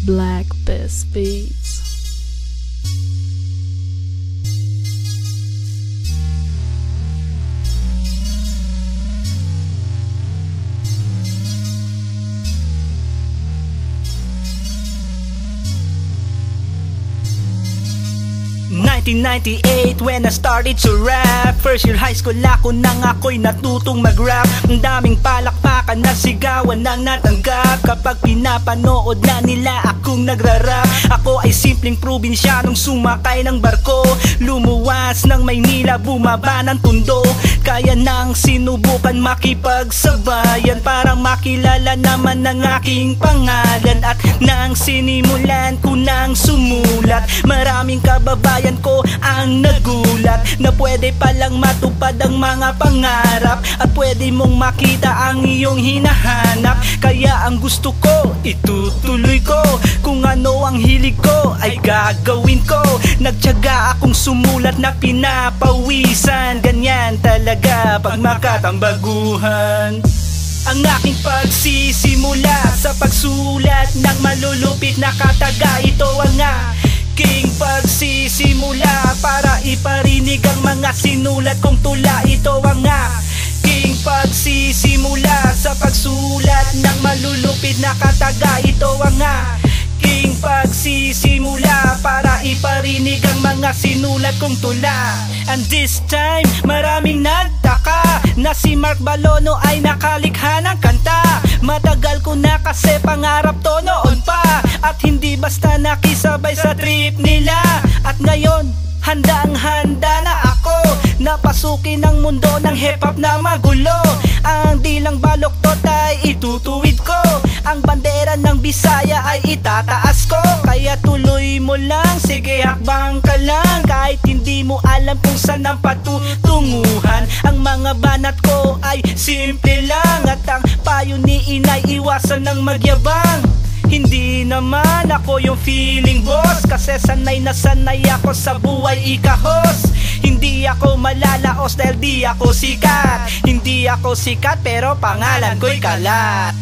Black Best Beats. 1998 when I started to rap. First year high school ako nang ako'y natutong mag-rap. Ang daming palakpakan na sigawan nang natanggap kapag pinapanood na nila akong nagra-rap. Ako ay simpleng probinsyanong sumakay ng barko, lumuwas ng Maynila, bumaba ng Tondo. Kaya nang sinubukan makipagsabayan para makilala naman ng aking pangalan. At nang sinimulan ko nang sumulat, maraming kababayan ko ang nagulat na pwede palang matupad ang mga pangarap at pwede mong makita ang iyong hinahanap. Kaya ang gusto ko, itutuloy ko. Kung ano ang hilig ko, ay gagawin ko. Nagtiyaga akong sumulat na pinapawisan. Ganyan talaga pag makatambaguhan. Ang aking pagsisimula sa pagsulat ng malulupit na kataga, ito ang aking pagsisimula para iparinig ang mga sinulat kong tula. Ito ang aking pagsisimula sa pagsulat ng malulupit na kataga. Ito ang aking pagsisimula para iparinig ang mga sinulat kong tula. And this time, maraming nagtaka na si Mark Balono ay nakalikha ng kanta. Matagal ko na kasi pangarap to noon pa, at hindi basta nakisabay sa trip nila. At ngayon, handang-handa na ako na pasukin ang mundo ng hip-hop na magulo. Ang dilang baloktot ay itutuwid ko, ang bandera ng Bisaya ay itataas ko. Kaya tuloy mo lang, sige hakbang ka lang, kahit hindi mo alam kung saan ang patutunguhan. Ang mga banat ko ay simple lang, at ang payo ni inay, iwasan ng magyabang. Hindi naman ako yung feeling boss, kasi sanay na sanay ako sa buhay ikahos. Hindi ako malalaos dahil di ako sikat. Hindi ako sikat pero pangalan ko'y kalat.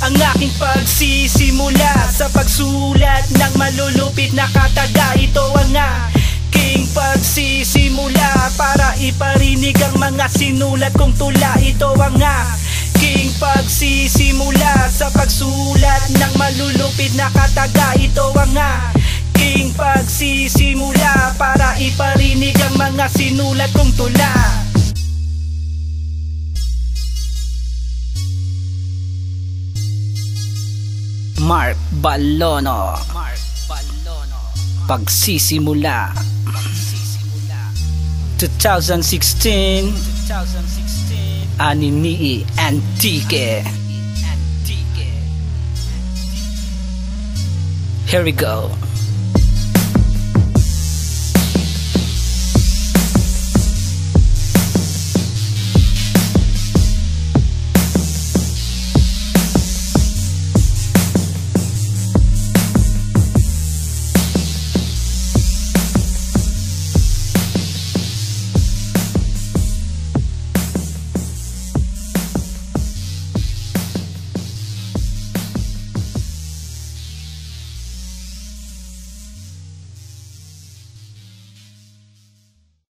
Ang aking pagsisimula sa pagsulat ng malulupit na kataga, ito ang aking pagsisimula para iparinig ang mga sinulat kong tula. Ito ang aking pagsisimula sa pagsulat ng malulupit na kataga. Ito ang aking pagsisimula para iparinig ang mga sinulat kong tula. Mark Balono, Pagsisimula, 2016, Anini Antique. Here we go.